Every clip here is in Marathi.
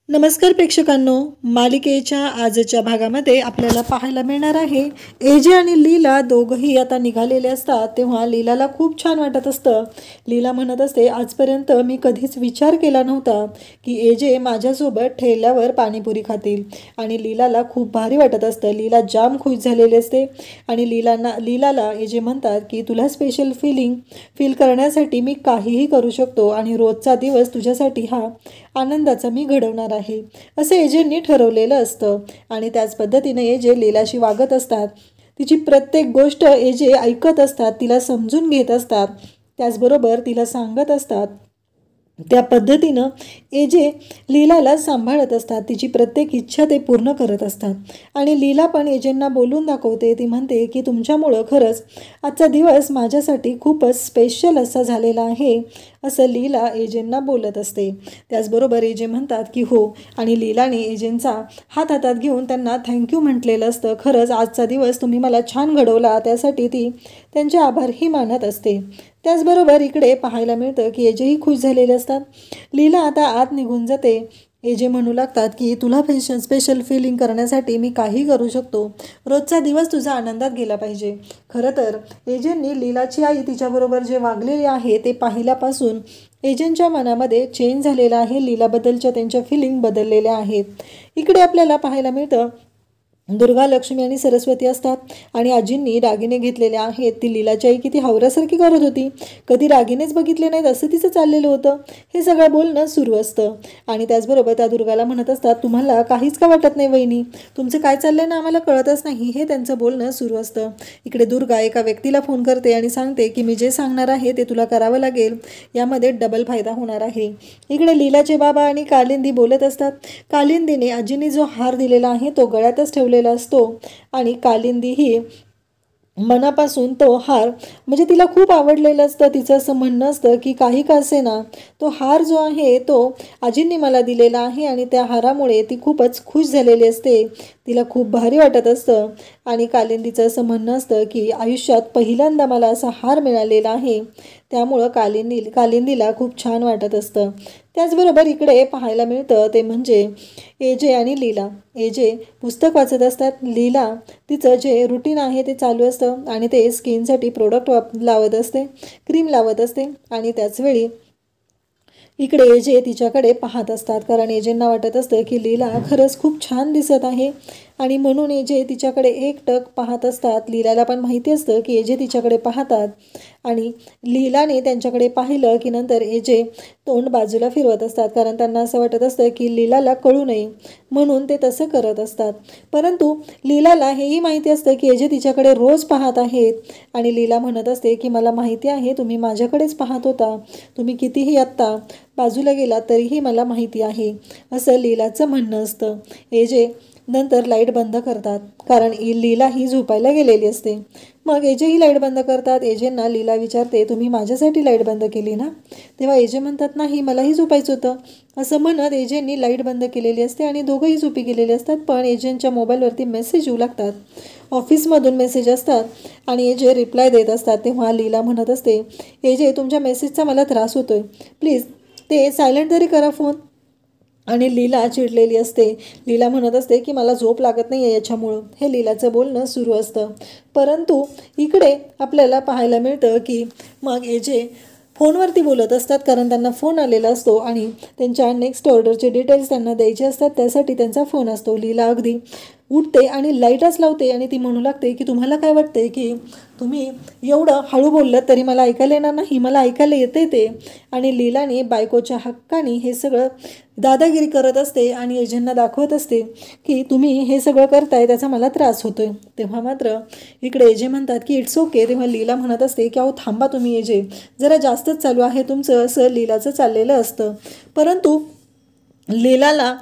नमस्कार प्रेक्षकांनो, मालिकेच्या आजच्या भागामध्ये आपल्याला पाहायला मिळणार आहे एजे आणि लीला दोघंही आता निघालेले असतात। तेव्हा लीलाला खूप छान वाटत असतं। लीला म्हणत असते, आजपर्यंत मी कधीच विचार केला नव्हता की एजे माझ्यासोबत ठेल्यावर पाणीपुरी खातील आणि लीलाला खूप भारी वाटत असतं। लीला जाम खुश झालेली असते आणि लीलाला एजे म्हणतात की तुला स्पेशल फील करण्यासाठी मी काहीही करू शकतो आणि रोजचा दिवस तुझ्यासाठी हा आनंदाचा मी घडवणार आहे असे एजेंनी ठरवलेलं असतं आणि त्याच पद्धतीने एजे लीलाशी वागत असतात। तिची प्रत्येक गोष्ट एजे ऐकत असतात, तिला समजून घेत असतात, त्याचबरोबर तिला सांगत असतात। त्या पद्धतीनं एजे लीलाला सांभाळत असतात, तिची प्रत्येक इच्छा ते पूर्ण करत असतात आणि लीला पण एजेंना बोलून दाखवते। ती म्हणते की तुमच्यामुळं खरंच आजचा दिवस माझ्यासाठी खूपच स्पेशल असा झालेला आहे असं लीला एजेंना बोलत असते। त्याचबरोबर एजे म्हणतात की हो, आणि लीलाने एजेंचा हात हातात घेऊन त्यांना थँक्यू म्हटलेलं असतं। खरंच आजचा दिवस तुम्ही मला छान घडवला, त्यासाठी ती त्यांचे आभारही मानत असते। त्याचबरोबर इकडे पाहायला मिळतं की एजेही खुश झालेले असतात। लीला आता आत निघून जाते। एजे म्हणू लागतात की तुला स्पेशल फीलिंग करण्यासाठी मी काही करू शकतो, रोजचा दिवस तुझा आनंदात गेला पाहिजे। खरं तर एजेंनी लीलाची आई तिच्याबरोबर जे वागलेले आहे ते पाहिल्यापासून एजेंच्या मनामध्ये चेंज झालेला आहे, लीलाबद्दलच्या त्यांच्या फिलिंग बदललेल्या आहेत। इकडे आपल्याला पाहायला मिळतं दुर्गा, लक्ष्मी आणि सरस्वती असतात आणि आजींनी दागिने घेतलेले आहेत। ती लीलाची आई किती हावऱ्यासारखी करत होती, कधी दागिनेच बघितले नाहीत असं तिचं चाललेलं होतं। हे सगळं बोलणं सुरू असतं आणि त्याचबरोबर त्या दुर्गाला म्हणत असतात, तुम्हाला काहीच का वाटत नाही वहिनी, तुमचं काय चाललंय ना आम्हाला कळतच नाही, हे त्यांचं बोलणं सुरू असतं। इकडे दुर्गा एका व्यक्तीला फोन करते आणि सांगते की मी जे सांगणार आहे ते तुला करावं लागेल, यामध्ये डबल फायदा होणार आहे। इकडे लीलाचे बाबा आणि कालिंदी बोलत असतात। कालिंदीने आजींनी जो हार दिलेला आहे तो गळ्यातच ठेवलेला असतो आणि कालिंदी ही मनापासून तो हार म्हणजे तिला खूप आवडलेलं असतं। तिचं असं म्हणणं असतं की काही का असेना तो हार जो आहे तो आजींनी मला दिलेला आहे आणि त्या हारामुळे ती खूपच खुश झालेली असते, तिला खूप भारी वाटत असतं आणि कालिंदीचं असं म्हणणं असतं की आयुष्यात पहिल्यांदा मला असा हार मिळालेला आहे, त्यामुळं कालिंदीला खूप छान वाटत असतं। त्याचबरोबर इकडे पाहायला मिळतं ते म्हणजे एजे आणि लीला। एजे पुस्तक वाचत असतात, लीला तिचं जे रुटीन आहे ते चालू असतं आणि ते स्किनसाठी प्रोडक्ट लावत असते, क्रीम लावत असते आणि त्याचवेळी इकडे एजे तिच्याकडे पाहत असतात, कारण एजेंना वाटत असतं की लीला खरंच खूप छान दिसत आहे आणि म्हणून एजे तिच्याकडे एकटक पाहत असतात। लीलाला पण माहिती असतं की एजे तिच्याकडे पाहतात आणि लीलाने त्यांच्याकडे पाहिलं की नंतर एजे तोंड बाजूला फिरवत असतात, कारण त्यांना असं वाटत असतं की लीलाला कळू नये म्हणून ते तसं करत असतात। परंतु लीलाला हेही माहिती असतं की एजे तिच्याकडे रोज पाहत आहेत आणि लीला म्हणत असते की मला माहिती आहे तुम्ही माझ्याकडेच पाहत होता, तुम्ही कितीही आत्ता बाजूला गेला तरीही मला माहिती आहे असं लीलाचं म्हणणं असतं। एजे नंतर लाईट बंद करतात, कारण लीला ही झोपायला गेलेली असते। मग एजे ही लाईट बंद करतात। एजेंना लीला विचारते, तुम्ही माझ्यासाठी लाईट बंद केली ना? तेव्हा एजे म्हणतात, नाही मलाही झोपायचं होतं असं म्हणत एजेंनी लाईट बंद केलेली असते आणि दोघंही झोपी गेलेले असतात। पण एजेंच्या मोबाईलवरती मेसेज येऊ लागतात, ऑफिसमधून मेसेज असतात आणि एजे रिप्लाय देत असतात। तेव्हा लीला म्हणत असते, एजे तुमच्या मेसेजचा मला त्रास होतोय, प्लीज ते सायलेंट तरी करा फोन। आणि लीला चिडलेली असते, लीला म्हणत असते की मला झोप लागत नाही आहे याच्यामुळं, हे लीलाचं बोलणं सुरू असतं। परंतु इकडे आपल्याला पाहायला मिळतं की मग एजे फोनवरती बोलत असतात, कारण त्यांना फोन आलेला असतो आणि त्यांच्या नेक्स्ट ऑर्डरचे डिटेल्स त्यांना द्यायचे असतात, त्यासाठी त्यांचा फोन असतो। लीला अगदी उठते आणि लाईटच लावते आणि ती म्हणू लागते की तुम्हाला काय वाटते की तुम्ही एवढं हळू बोललं तरी मला ऐकायला येणार नाही, मला ऐकायला येते ते। आणि लीलाने बायकोच्या हक्काने हे सगळं दादागिरी करत असते आणि एजेंना दाखवत असते की तुम्ही हे सगळं करताय त्याचा मला त्रास होतोय। तेव्हा मात्र इकडे एजे म्हणतात की इट्स ओके। तेव्हा लीला म्हणत असते की अहो थांबा तुम्ही एजे, जरा जास्तच चालू आहे तुमचं, असं लीलाचं चाललेलं असतं। परंतु लीलाला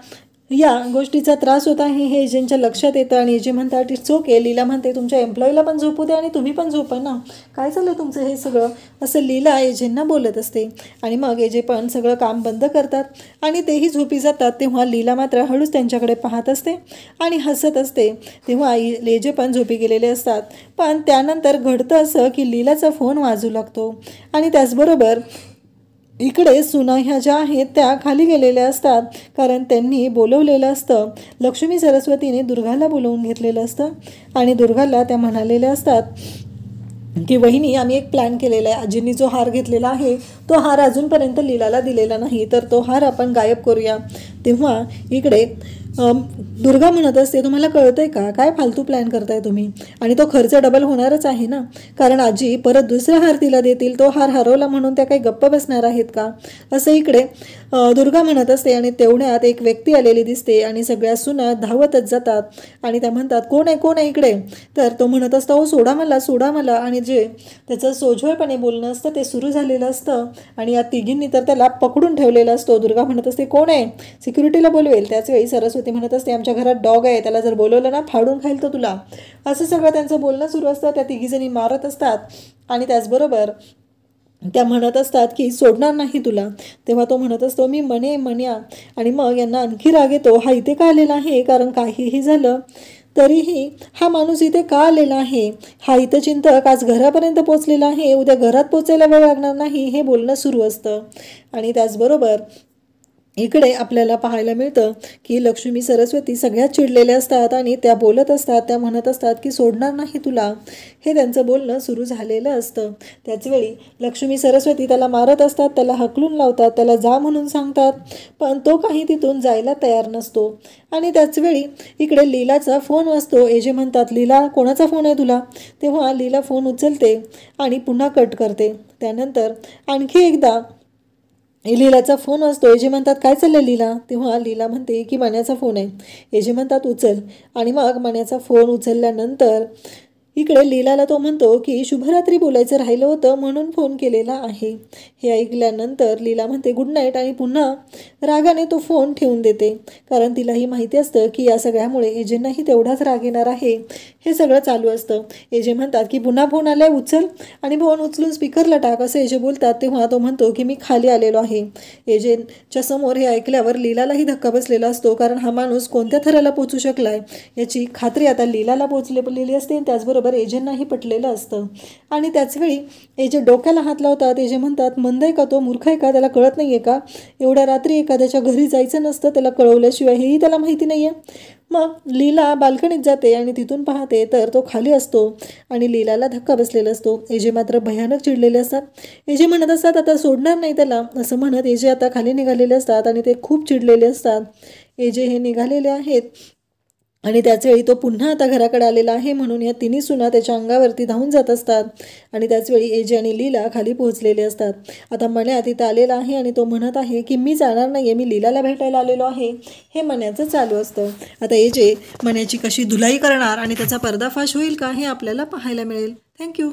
या गोष्टीचा त्रास होत आहे हे एजेंच्या लक्षात येतं आणि एजे म्हणतात इट्स ओके। लीला म्हणते तुमच्या एम्प्लॉईला पण झोपू द्या आणि तुम्ही पण झोपा ना, काय चाललं तुमचं हे सगळं, असं लीला एजेंना बोलत असते। आणि मग एजे पण सगळं काम बंद करतात आणि तेही झोपी जातात। तेव्हा लीला मात्र हळूच त्यांच्याकडे पाहत असते आणि हसत असते। तेव्हा एजे पण झोपी गेलेले असतात। पण त्यानंतर घडतं असं की लीलाचा फोन वाजू लागतो आणि त्याचबरोबर इकडे सुना ह्या ज्या आहेत त्या खाली गेलेल्या असतात, कारण त्यांनी बोलवलेलं असतं. लक्ष्मी सरस्वतीने दुर्गाला बोलवून घेतलेलं असतं आणि दुर्गाला त्या म्हणालेल्या असतात की वहिनी, आम्ही एक प्लॅन केलेला आहे. आजींनी जो हार घेतलेला आहे तो हार अजूनपर्यंत लीलाला दिलेला नाही, तर तो हार आपण गायब करूया. तेव्हा इकडे दुर्गा म्हणत असते, तुम्हाला कळतंय का, काय फालतू प्लॅन करताय तुम्ही, आणि तो खर्च डबल होणारच आहे ना, कारण आजी परत दुसरा हार तिला देतील, तो हार हरवला म्हणून त्या काही गप्प बसणार आहेत का, असं इकडे दुर्गा म्हणत असते. आणि तेवढ्यात एक व्यक्ती आलेली दिसते आणि सगळ्या सुना धावतच जातात आणि त्या म्हणतात, कोण आहे इकडे. तर तो म्हणत असतो, हो सोडा मला. आणि जे त्याचं सोज्वळपणे बोलणं असतं ते सुरू झालेलं असतं आणि या तिघींनी तर त्याला पकडून ठेवलेला असतो. दुर्गा म्हणत असते, कोण आहे, सिक्युरिटीला बोलवेल. त्याच वेळी सरस्वती म्हणत असते, आमच्या घरात डॉग आहे, त्याला जर बोलवलं ना फाडून खाईल तो तुला. असं सगळं त्यांचं बोलणं सुरू असतं. त्या तिघीजणी मारत असतात आणि त्याचबरोबर त्या म्हणत असतात की सोडणार नाही तुला. तेव्हा तो म्हणत असतो, मी म्हण्या. आणि मग यांना आणखी राग येतो, हा इथे का आलेला आहे, कारण काहीही झालं तरीही हा माणूस इथे का आलेला आहे, हा हितचिंतक आज घरापर्यंत पोचलेला आहे, उद्या घरात पोचायला वेळ लागणार नाही, हे बोलणं सुरू असतं. आणि त्याचबरोबर इकडे आपल्याला पाहायला मिळतं की लक्ष्मी सरस्वती सगळ्यात चिडलेल्या असतात आणि त्या बोलत असतात. त्या म्हणत असतात की सोडणार नाही तुला, हे त्यांचं बोलणं सुरू झालेलं असतं. त्याचवेळी लक्ष्मी सरस्वती त्याला मारत असतात, त्याला हकलून लावतात, त्याला जा म्हणून सांगतात, पण तो काही तिथून जायला तयार नसतो. आणि त्याचवेळी इकडे लीलाचा फोन वाजतो. एजे म्हणतात, लीला कोणाचा फोन आहे तुला. तेव्हा लीला फोन उचलते आणि पुन्हा कट करते. त्यानंतर आणखी एकदा लीलाचा फोन वाजतो. एजे म्हणतात, काय चाललंय लीला. तेव्हा लीला म्हणते की मण्याचा फोन आहे. एजे म्हणतात, उचल. आणि मग मण्याचा फोन उचलल्यानंतर इकडे लीलाला तो म्हणतो की शुभरात्री बोलायचं राहिलं होतं म्हणून फोन केलेला आहे. हे ऐकल्यानंतर लीला म्हणते गुड नाईट आणि पुन्हा रागाने तो फोन ठेवून देते, कारण तिलाही माहिती असतं की या सगळ्यामुळे एजेंनाही तेवढाच राग येणार आहे. हे सगळं चालू असतं. एजे म्हणतात की पुन्हा फोन आलाय, उचल आणि फोन उचलून स्पीकरला टाक, असं एजे बोलतात. तेव्हा तो म्हणतो की मी खाली आलेलो आहे. एजेंच्या समोर हे ऐकल्यावर लीलालाही धक्का बसलेला असतो, कारण हा माणूस कोणत्या थराला पोचू शकलाय याची खात्री आता लीलाला पोचलेली असते. त्याचबरोबर एजेंनाही पटलेलं असतं. आणि त्याचवेळी एजे डोक्याला हात लावतात. एजे म्हणतात, मंद आहे का तो, मूर्ख आहे का, त्याला कळत नाही आहे का, एवढ्या रात्री एखाद्याच्या घरी जायचं नसतं, त्याला कळवल्याशिवाय, हेही त्याला माहिती नाही आहे. मग लीला बाल्कनीत जाते आणि तिथून पाहते तर तो खाली असतो आणि लीलाला धक्का बसलेला असतो. एजे मात्र भयानक चिडलेले असतात. एजे म्हणत असतात, आता सोडणार नाही त्याला, असं म्हणत एजे आता खाली निघालेले असतात आणि ते खूप चिडलेले असतात. एजे हे निघालेले आहेत आणि त्याचवेळी तो पुन्हा आता घराकडे आलेला आहे म्हणून या तिन्ही सुना त्याच्या अंगावरती धावून जात असतात. आणि त्याचवेळी एजे आणि लीला खाली पोहोचलेले असतात. आता मण्या तिथं आलेला आहे आणि तो म्हणत आहे की मी जाणार नाही आहे, मी लीलाला भेटायला आलेलो आहे, हे मण्याचं चालू असतं. आता एजे मण्याची कशी धुलाई करणार आणि त्याचा पर्दाफाश होईल का, हे आपल्याला पाहायला मिळेल. थँक्यू.